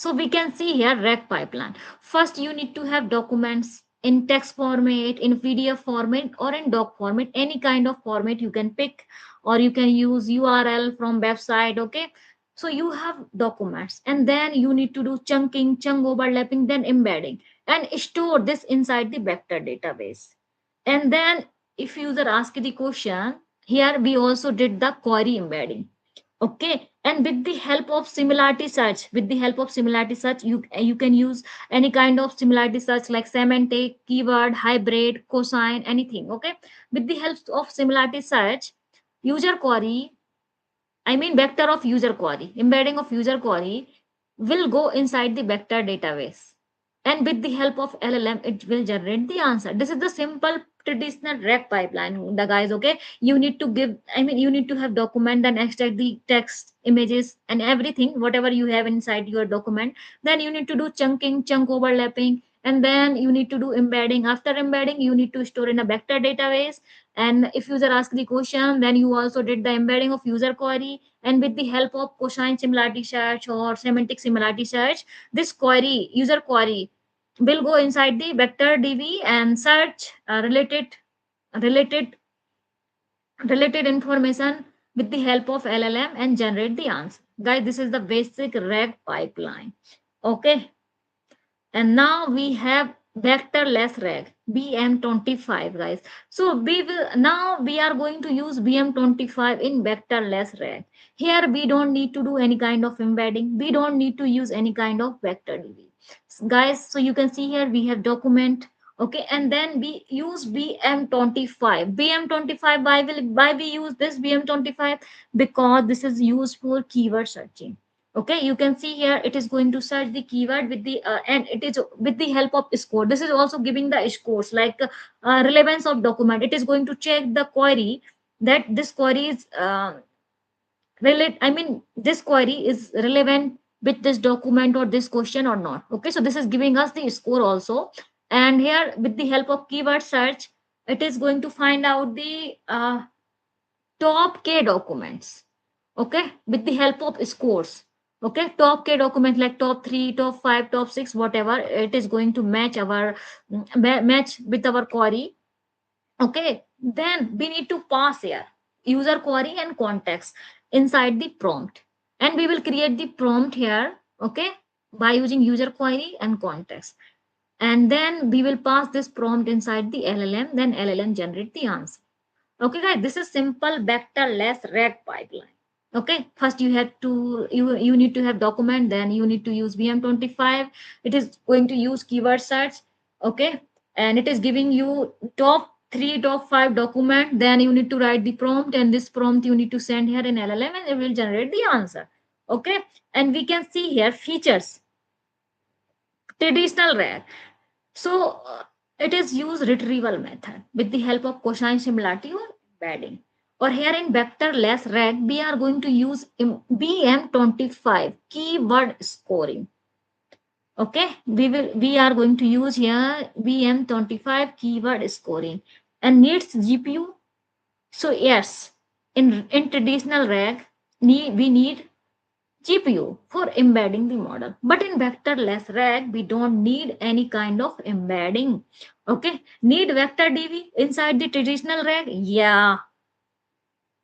So we can see here RAG pipeline. First, you need to have documents in text format, in PDF format, or in doc format, any kind of format you can pick, or you can use URL from website. Okay. So you have documents, and then you need to do chunking, chunk overlapping, then embedding, and store this inside the vector database. And then if user ask the question, here we also did the query embedding. Okay, and with the help of similarity search, you can use any kind of similarity search like semantic, keyword, hybrid, cosine, anything. Okay, with the help of similarity search, user query, I mean vector of user query, embedding of user query will go inside the vector database. And with the help of LLM, it will generate the answer. This is the simple traditional RAG pipeline, the guys. Okay, you need to give, I mean, you need to have document and extract the text, images, and everything, whatever you have inside your document. Then you need to do chunking, chunk overlapping, and then you need to do embedding. After embedding, you need to store in a vector database, and if user asks the question, then you also did the embedding of user query. And with the help of cosine similarity search or semantic similarity search, this query, user query, will go inside the vector db and search related related information with the help of LLM and generate the answer. Guys, this is the basic RAG pipeline. Okay, and now we have vectorless RAG BM25, guys. So we are going to use BM25 in vectorless RAG. Here we don't need to do any kind of embedding. We don't need to use any kind of vector DB. Guys, so you can see here we have document. Okay, and then we use BM25. BM25, why we use this BM25? Because this is used for keyword searching. Okay, you can see here it is going to search the keyword with the and it is with the help of score. This is also giving the scores like relevance of document. It is going to check the query, that this query is this query is relevant with this document or this question or not. Okay, so this is giving us the score also. And here with the help of keyword search, it is going to find out the top k documents. Okay, with the help of scores. Okay, top k documents like top 3, top 5, top 6, whatever, it is going to match our match with our query. Okay, then we need to pass here user query and context inside the prompt, and we will create the prompt here. Okay, by using user query and context, and then we will pass this prompt inside the LLM, then LLM generate the answer. Okay, guys, this is simple vectorless RAG pipeline. Okay, first you need to have document, then you need to use BM25. It is going to use keyword search. Okay, and it is giving you top 3, top 5 document. Then you need to write the prompt, and this prompt you need to send here in LLM, and it will generate the answer. Okay, and we can see here features. Traditional RAG. So it is use retrieval method with the help of cosine similarity or embedding. Or here in vectorless RAG, we are going to use BM25 keyword scoring. Okay, we are going to use here BM25 keyword scoring and needs GPU. So yes, in traditional RAG, we need GPU for embedding the model. But in vectorless RAG, we don't need any kind of embedding. Okay, need vector DB inside the traditional RAG? Yeah.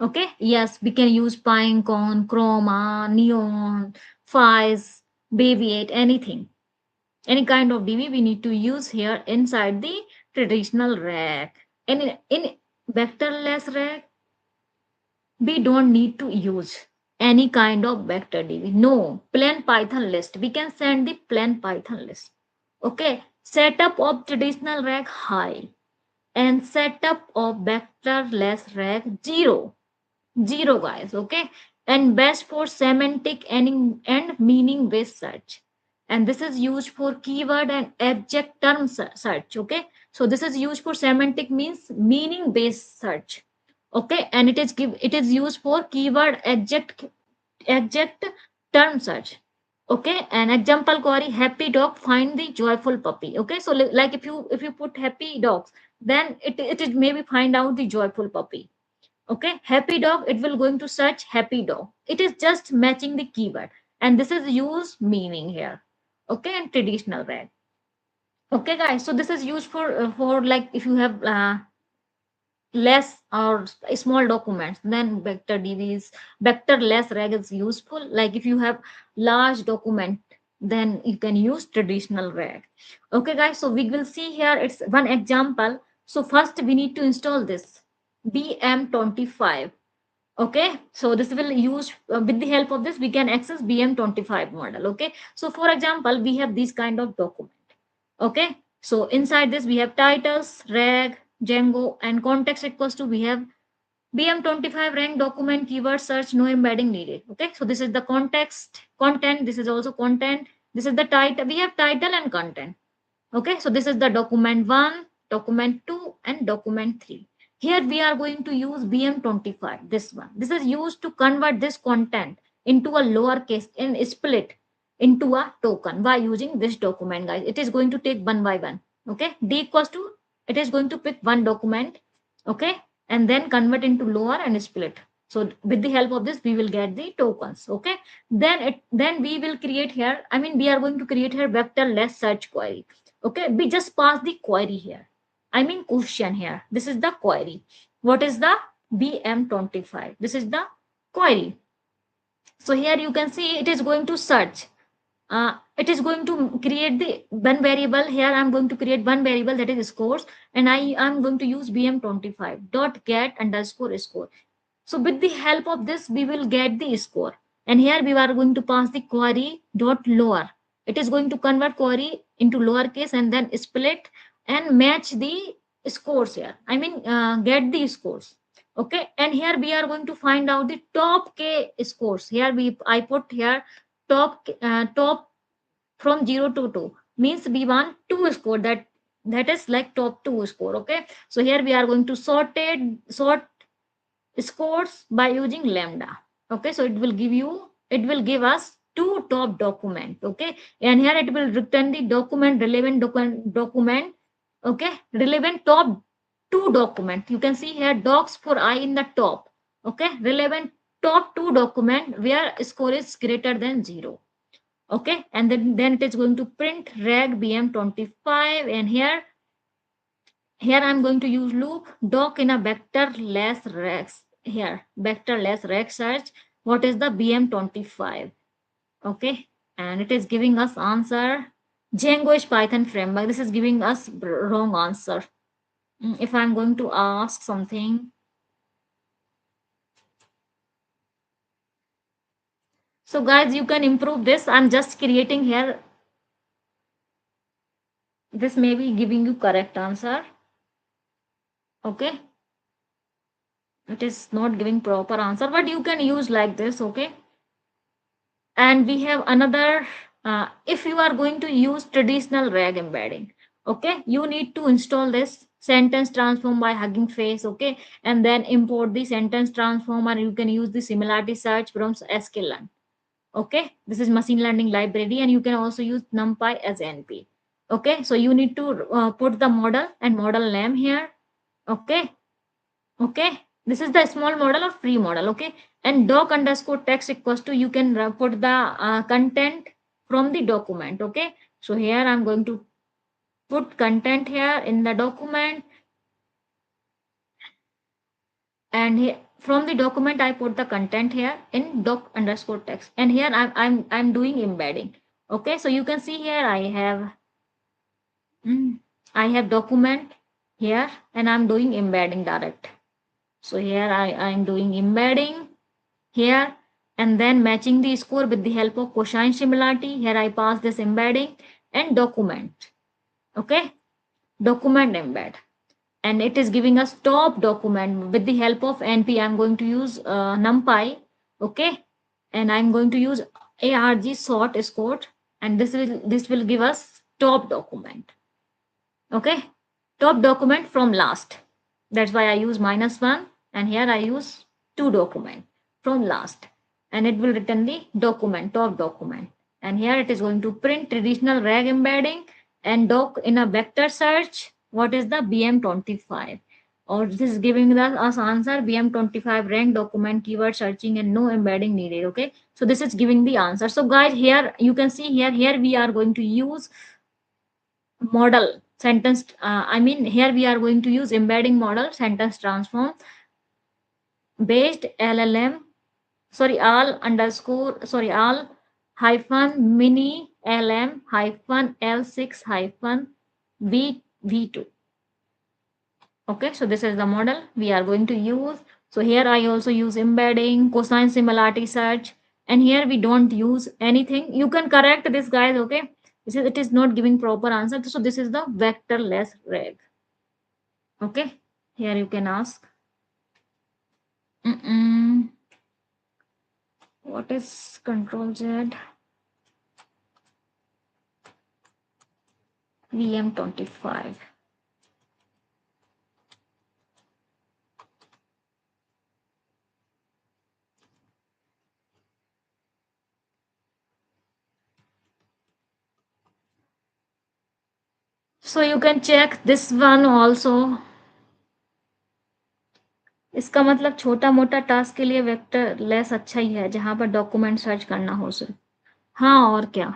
Okay, yes, we can use Pinecone, Chroma, Neon, FAISS, Baby 8, anything. Any kind of DB we need to use here inside the traditional RAG. And in vectorless RAG, we don't need to use any kind of vector DB. No, plain Python list. We can send the plain Python list. Okay, setup of traditional RAG high and setup of vectorless RAG zero. Zero, guys. Okay, and best for semantic and meaning based search. And this is used for keyword and object term search. Okay, so this is used for semantic means meaning based search. Okay, and it is used for keyword object term search. Okay, an example query: happy dog find the joyful puppy. Okay, so like if you put happy dogs, then it is maybe find out the joyful puppy. Okay, happy dog, it will going to search happy dog. It is just matching the keyword. and this is use meaning here. Okay, and traditional RAG. Okay, guys. So this is used for like if you have less or small documents, then vector DVs, vector less RAG is useful. Like if you have large document, then you can use traditional RAG. Okay, guys. So we will see here. It's one example. So first we need to install this BM25. Okay, so this will use with the help of this we can access BM25 model. Okay, so for example we have these kind of document. Okay, so inside this we have titles, rag, Django, and context equals to we have BM25 rank document keyword search, no embedding needed. Okay, so this is the content. This is also content. This is the title. We have title and content. Okay, so this is the document 1, document 2, and document 3. Here we are going to use BM25, this one. This is used to convert this content into a lowercase and split into a token by using this document, guys. It is going to take one by one. Okay, D equals to, it is going to pick one document, okay, and then convert into lower and split. So with the help of this, we will get the tokens. Okay, then we will create here. I mean, we are going to create here vectorless search query. Okay, we just pass the query here. I mean question here. This is the query. What is the BM25? This is the query. So here you can see it is going to search. It is going to create the one variable. Here I'm going to create one variable, that is scores, and I am going to use BM25 dot get underscore score. So with the help of this, we will get the score. And here we are going to pass the query dot lower. It is going to convert query into lowercase and then split and match the scores here. I mean, get the scores. Okay. And here we are going to find out the top K scores. Here I put here top from 0 to 2 means we want two score, that is like top two score. Okay. So here we are going to sort scores by using lambda. Okay, so it will give us two top document. Okay, and here it will return the document. Okay, relevant top two document. You can see here docs for I in the top. Okay, relevant top two document where score is greater than 0. Okay, and then it is going to print reg BM25, and here I'm going to use loop doc in a vectorless reg. Here, vectorless reg search. What is the BM25? Okay, and it is giving us answer. Django is Python framework. This is giving us wrong answer. If I'm going to ask something. So guys, you can improve this. I'm just creating here. This may be giving you correct answer. Okay, it is not giving proper answer, but you can use like this. Okay, and we have another. If you are going to use traditional RAG embedding, okay, you need to install this sentence transform by Hugging Face. Okay, and then import the sentence transformer. You can use the similarity search from sklearn. Okay, this is machine learning library, and you can also use NumPy as NP. Okay, so you need to put the model and model name here. Okay, okay, this is the small model or free model. Okay, and doc underscore text equals to, you can put the content from the document. Okay, so here I'm going to put content here in the document, and here, from the document I put the content here in doc underscore text, and here I'm doing embedding. Okay, so you can see here I have document here, and I'm doing embedding direct. So here I'm doing embedding here, and then matching the score with the help of cosine similarity. Here I pass this embedding and document. Okay, document embed, and it is giving us top document with the help of NP. I'm going to use NumPy. Okay, and I'm going to use ARG sort score, and this will give us top document. Okay, top document from last. That's why I use -1, and here I use 2 document from last, and it will return the document, top document. And here it is going to print traditional RAG embedding and doc in a vector search. What is the BM25? or this is giving us answer BM25 rank document keyword searching and no embedding needed. Okay, so this is giving the answer. So guys, here you can see here we are going to use model sentence. I mean, here we are going to use embedding model sentence transform based LLM, sorry, all hyphen mini LM hyphen L6 hyphen V2. Okay, so this is the model we are going to use. So here I also use embedding, cosine similarity search, and here we don't use anything. You can correct this, guys. Okay, this is, it is not giving proper answer. So this is the vectorless RAG. Okay, here you can ask. What is Control Z? BM25. So you can check this one also. इसका मतलब छोटा मोटा task के लिए vector less अच्छा ही है, जहां पर डॉक्यूमेंट सर्च करना हो सिर्फ। हाँ, और क्या।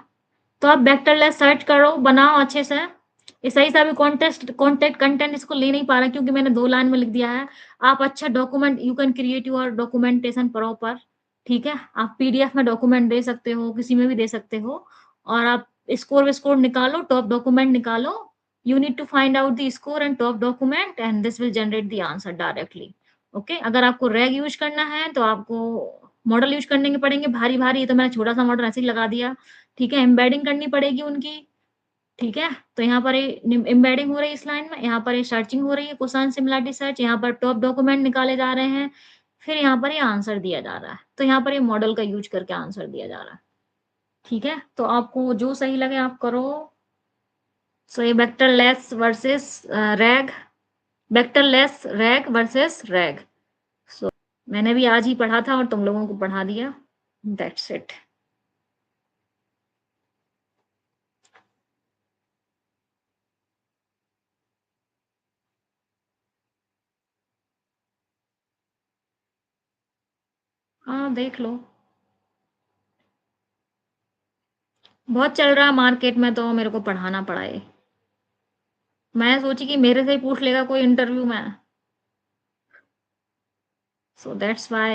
तो आप वेक्टरलेस सर्च करो, बनाओ अच्छे से। ये सही से अभी कॉन्टेक्ट कंटेंट इसको ले नहीं पा रहा क्योंकि मैंने 2 लाइन में लिख दिया है। आप अच्छा document you can create your documentation proper, ठीक है? आप पीडीएफ में डॉक्यूमेंट दे सकते हो, किसी में भी दे सकते हो, और आप स्कोर निकालो, टॉप डॉक्यूमेंट निकालो। You need to find out the score and top document and this will generate the answer directly. Okay, अगर आपको रैग यूज करना है तो आपको मॉडल यूज करने के पड़ेंगे भारी भारी। ये तो मैंने छोटा सा मॉडल ऐसे ही लगा दिया, ठीक है? एम्बेडिंग करनी पड़ेगी उनकी, ठीक है? तो यहाँ पर ये एम्बेडिंग हो रही है इस लाइन में, यहाँ पर ये सर्चिंग हो रही है, कोसाइन सिमिलरिटी सर्च, यहाँ पर टॉप डॉक्यूमेंट निकाले जा रहे हैं, फिर यहाँ पर ये आंसर दिया जा रहा है। तो यहाँ पर ये मॉडल का यूज करके आंसर दिया जा रहा है, ठीक है? तो आपको जो सही लगे आप करो। सो ये vectorless versus RAG, vectorless RAG versus RAG. So मैंने भी आज ही पढ़ा था और तुम लोगों को पढ़ा दिया। That's it. हाँ, देख लो। बहुत चल रहा है मार्केट में, तो मेरे को पढ़ाना पड़ा ये। मैं सोची कि मेरे से ही पूछ लेगा कोई इंटरव्यू में, सो दैट्स व्हाई।